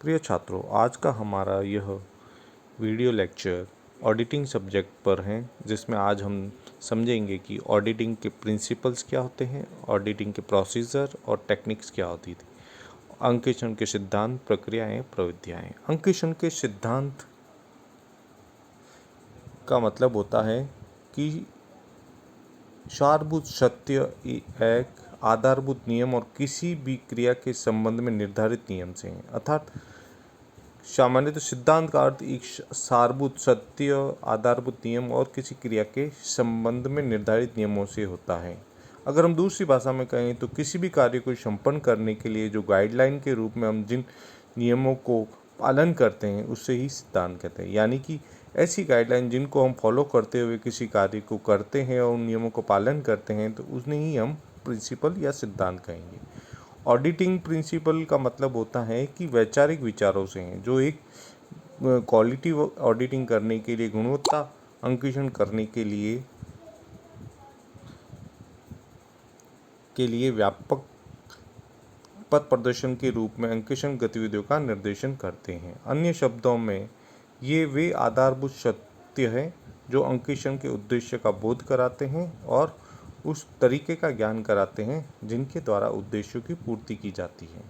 प्रिय छात्रों, आज का हमारा यह वीडियो लेक्चर ऑडिटिंग सब्जेक्ट पर है, जिसमें आज हम समझेंगे कि ऑडिटिंग के प्रिंसिपल्स क्या होते हैं, ऑडिटिंग के प्रोसीजर और टेक्निक्स क्या होती थी, अंकेक्षण के सिद्धांत, प्रक्रियाएं, प्रविधियाएं। अंकेक्षण के सिद्धांत का मतलब होता है कि सारभूत सत्य एक आधारभूत नियम और किसी भी क्रिया के संबंध में निर्धारित नियम से है। अर्थात सामान्यतः सिद्धांत का अर्थ एक सारभूत सत्य, आधारभूत नियम और किसी क्रिया के संबंध में निर्धारित नियमों से होता है। अगर हम दूसरी भाषा में कहें तो किसी भी कार्य को संपन्न करने के लिए जो गाइडलाइन के रूप में हम जिन नियमों को पालन करते हैं उससे ही सिद्धांत कहते हैं। यानी कि ऐसी गाइडलाइन जिनको हम फॉलो करते हुए किसी कार्य को करते हैं और उन नियमों को पालन करते हैं तो उन्हें ही हम प्रिंसिपल या सिद्धांत कहेंगे। ऑडिटिंग प्रिंसिपल का मतलब होता है कि वैचारिक विचारों से हैं, जो एक क्वालिटी ऑडिटिंग करने के लिए, गुणवत्ता अंकेक्षण करने के लिए व्यापक पथ प्रदर्शन के रूप में अंकेक्षण गतिविधियों का निर्देशन करते हैं। अन्य शब्दों में ये वे आधारभूत सत्य हैं जो अंकेक्षण के उद्देश्य का बोध कराते हैं और उस तरीके का ज्ञान कराते हैं जिनके द्वारा उद्देश्यों की पूर्ति की जाती है।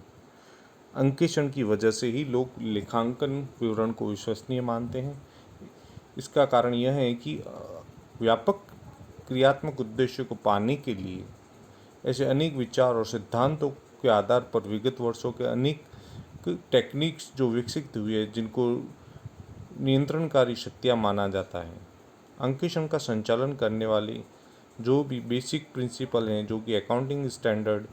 अंकेक्षण की वजह से ही लोग लेखांकन विवरण को विश्वसनीय मानते हैं। इसका कारण यह है कि व्यापक क्रियात्मक उद्देश्य को पाने के लिए ऐसे अनेक विचार और सिद्धांतों के आधार पर विगत वर्षों के अनेक टेक्निक्स जो विकसित हुए हैं, जिनको नियंत्रणकारी शक्तियाँ माना जाता है। अंकेक्षण का संचालन करने वाले जो भी बेसिक प्रिंसिपल हैं, जो कि अकाउंटिंग स्टैंडर्ड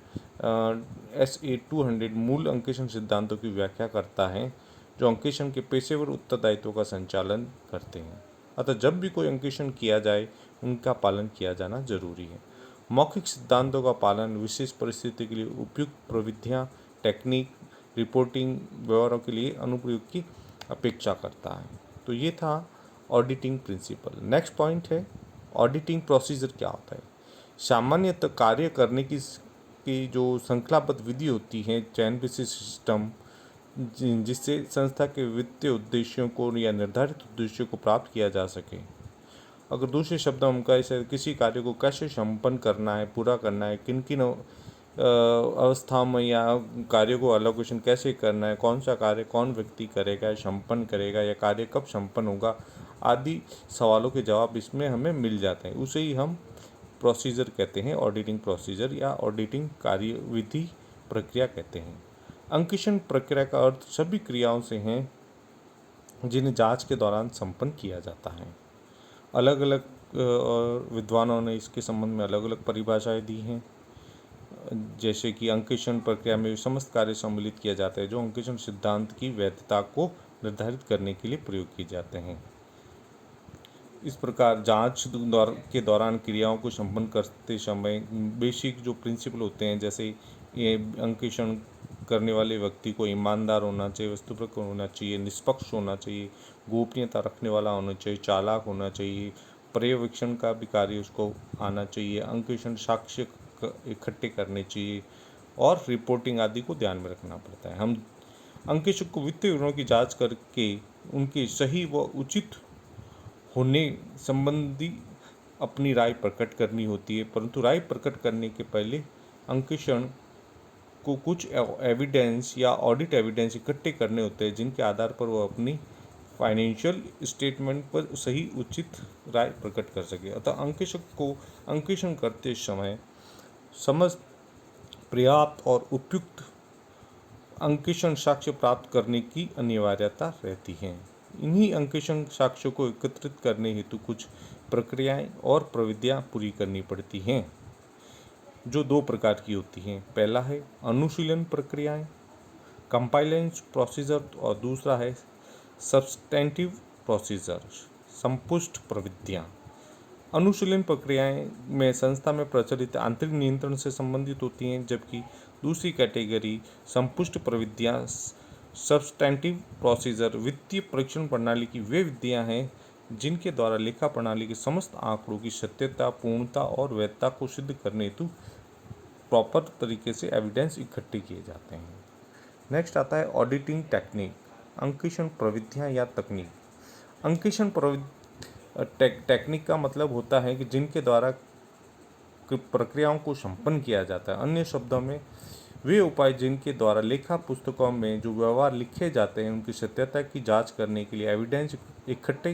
SA 200 मूल अंकेक्षण सिद्धांतों की व्याख्या करता है, जो अंकेक्षण के पेशेवर उत्तरदायित्वों का संचालन करते हैं। अतः जब भी कोई अंकेक्षण किया जाए उनका पालन किया जाना जरूरी है। मौखिक सिद्धांतों का पालन विशेष परिस्थिति के लिए उपयुक्त प्रविधियाँ, टेक्निक, रिपोर्टिंग व्यवहारों के लिए अनुप्रयोग की अपेक्षा करता है। तो ये था ऑडिटिंग प्रिंसिपल। नेक्स्ट पॉइंट है ऑडिटिंग प्रोसीजर क्या होता है। सामान्यतः कार्य करने की जो श्रृंखलाबद्ध विधि होती है, चयन विशिष्ट सिस्टम, जिससे संस्था के वित्तीय उद्देश्यों को या निर्धारित उद्देश्यों को प्राप्त किया जा सके। अगर दूसरे शब्दों में कहें, किसी कार्य को कैसे संपन्न करना है, पूरा करना है, किन किन अवस्था में या कार्य को एलोकेशन कैसे करना है, कौन सा कार्य कौन व्यक्ति करेगा, संपन्न करेगा, या कार्य कब संपन्न होगा, आदि सवालों के जवाब इसमें हमें मिल जाते हैं। उसे ही हम प्रोसीजर कहते हैं, ऑडिटिंग प्रोसीजर या ऑडिटिंग कार्यविधि प्रक्रिया कहते हैं। अंकेक्षण प्रक्रिया का अर्थ सभी क्रियाओं से हैं जिन्हें जांच के दौरान संपन्न किया जाता है। अलग अलग विद्वानों ने इसके संबंध में अलग अलग परिभाषाएं दी हैं। जैसे कि अंकेक्षण प्रक्रिया में समस्त कार्य सम्मिलित किया जाता है जो अंकेक्षण सिद्धांत की वैधता को निर्धारित करने के लिए प्रयोग किए जाते हैं। इस प्रकार जांच के दौरान क्रियाओं को संपन्न करते समय बेसिक जो प्रिंसिपल होते हैं, जैसे ये अंकेक्षण करने वाले व्यक्ति को ईमानदार होना चाहिए, वस्तुपरक होना चाहिए, निष्पक्ष होना चाहिए, गोपनीयता रखने वाला होना चाहिए, चालाक होना चाहिए, पर्यवेक्षण का भी कार्य उसको आना चाहिए, अंकेक्षण साक्ष्य इकट्ठे करने चाहिए और रिपोर्टिंग आदि को ध्यान में रखना पड़ता है। हम अंकेक्षक को वित्तीय विवरणों की जांच करके उनके सही व उचित होने संबंधी अपनी राय प्रकट करनी होती है, परंतु राय प्रकट करने के पहले अंकेक्षण को कुछ एविडेंस या ऑडिट एविडेंस इकट्ठे करने होते हैं, जिनके आधार पर वो अपनी फाइनेंशियल स्टेटमेंट पर सही उचित राय प्रकट कर सके। अतः अंकेक्षक को अंकेक्षण करते समय समस्त पर्याप्त और उपयुक्त अंकेक्षण साक्ष्य प्राप्त करने की अनिवार्यता रहती है। इन्हीं अंकेक्षण साक्ष्यों को एकत्रित करने हेतु कुछ प्रक्रियाएं और प्रविधियां पूरी करनी पड़ती हैं, जो दो प्रकार की होती हैं। पहला है अनुशीलन प्रक्रियाएं, कंपाइलेंस प्रोसीजर, और दूसरा है सब्सटेंटिव प्रोसीजर, संपुष्ट प्रविधियां। अनुशीलन प्रक्रियाएं में संस्था में प्रचलित आंतरिक नियंत्रण से संबंधित होती हैं, जबकि दूसरी कैटेगरी संपुष्ट प्रविधियां, सब्सटेंटिव प्रोसीजर, वित्तीय परीक्षण प्रणाली की वे विधियां हैं जिनके द्वारा लेखा प्रणाली के समस्त आंकड़ों की सत्यता, पूर्णता और वैधता को सिद्ध करने हेतु प्रॉपर तरीके से एविडेंस इकट्ठे किए जाते हैं। नेक्स्ट आता है ऑडिटिंग टेक्निक, अंकेक्षण प्रविधियाँ या तकनीक। अंकेक्षण टेक्निक का मतलब होता है कि जिनके द्वारा प्रक्रियाओं को संपन्न किया जाता है। अन्य शब्दों में वे उपाय जिनके द्वारा लेखा पुस्तकों में जो व्यवहार लिखे जाते हैं उनकी सत्यता की जांच करने के लिए एविडेंस इकट्ठे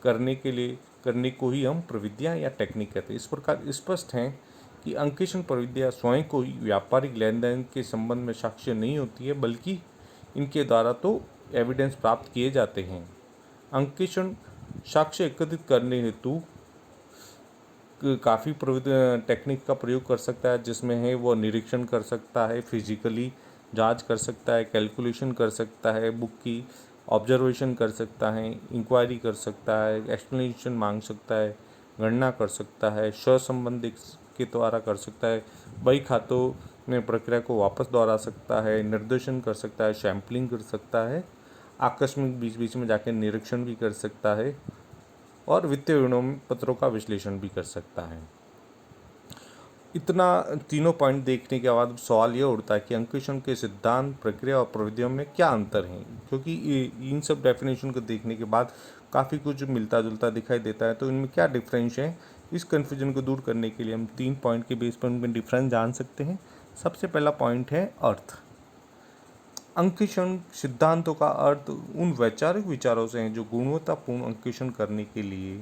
करने को ही हम प्रविधियाँ या टेक्निक कहते हैं। इस प्रकार स्पष्ट है कि अंकेक्षण प्रविधियाँ स्वयं को ही व्यापारिक लेन देन के संबंध में साक्ष्य नहीं होती है, बल्कि इनके द्वारा तो एविडेंस प्राप्त किए जाते हैं। अंकेक्षण साक्ष्य एकत्रित करने हेतु काफ़ी टेक्निक का प्रयोग कर सकता है, जिसमें है वो निरीक्षण कर सकता है, फिजिकली जांच कर सकता है, कैलकुलेशन कर सकता है, बुक की ऑब्जर्वेशन कर सकता है, इंक्वायरी कर सकता है, एक्सप्लेनेशन मांग सकता है, गणना कर सकता है, सहसंबंधित के द्वारा कर सकता है, बही खातों में प्रक्रिया को वापस दोहरा सकता है, निर्देशन कर सकता है, सैम्पलिंग कर सकता है, आकस्मिक बीच बीच में जाकर निरीक्षण भी कर सकता है और वित्तीय विवरण पत्रों का विश्लेषण भी कर सकता है। इतना तीनों पॉइंट देखने के बाद सवाल ये उठता है कि अंकेक्षण के सिद्धांत, प्रक्रिया और प्रविधियों में क्या अंतर है, क्योंकि इन सब डेफिनेशन को देखने के बाद काफ़ी कुछ मिलता जुलता दिखाई देता है, तो इनमें क्या डिफरेंस है। इस कन्फ्यूजन को दूर करने के लिए हम 3 पॉइंट के बेस पर उनमें डिफरेंस जान सकते हैं। सबसे पहला पॉइंट है अर्थ। अंकेक्षण सिद्धांतों का अर्थ उन वैचारिक विचारों से है जो गुणवत्तापूर्ण अंकेक्षण करने के लिए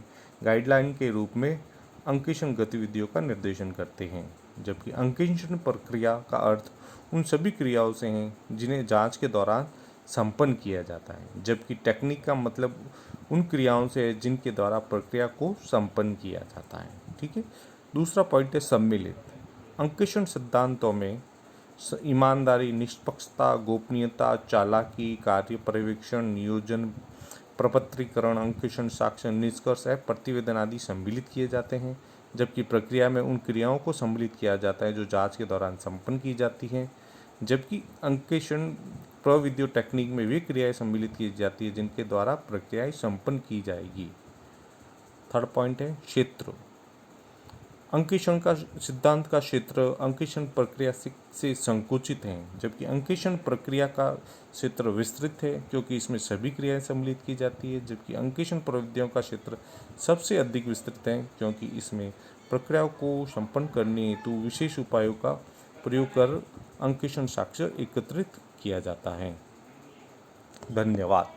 गाइडलाइन के रूप में अंकेक्षण गतिविधियों का निर्देशन करते हैं, जबकि अंकेक्षण प्रक्रिया का अर्थ उन सभी क्रियाओं से हैं जिन्हें जांच के दौरान संपन्न किया जाता है, जबकि टेक्निक का मतलब उन क्रियाओं से है जिनके द्वारा प्रक्रिया को संपन्न किया जाता है। ठीक है। दूसरा पॉइंट है सम्मिलित। अंकेक्षण सिद्धांतों में ईमानदारी, निष्पक्षता, गोपनीयता, चालाकी, कार्य पर्यवेक्षण, नियोजन, प्रपत्रीकरण, अंकेक्षण, साक्ष्य, निष्कर्ष है प्रतिवेदन आदि सम्मिलित किए जाते हैं, जबकि प्रक्रिया में उन क्रियाओं को सम्मिलित किया जाता है जो जांच के दौरान संपन्न की जाती हैं, जबकि अंकेक्षण प्रविधियों टेक्निक में वे क्रियाएं सम्मिलित की जाती है जिनके द्वारा प्रक्रियाएं संपन्न की जाएगी। थर्ड पॉइंट है क्षेत्र। अंकेक्षण का सिद्धांत का क्षेत्र अंकेक्षण प्रक्रिया से संकुचित है, जबकि अंकेक्षण प्रक्रिया का क्षेत्र विस्तृत है क्योंकि इसमें सभी क्रियाएं सम्मिलित की जाती है, जबकि अंकेक्षण प्रविधियों का क्षेत्र सबसे अधिक विस्तृत है क्योंकि इसमें प्रक्रियाओं को संपन्न करने हेतु विशेष उपायों का प्रयोग कर अंकेक्षण साक्ष्य एकत्रित किया जाता है। धन्यवाद।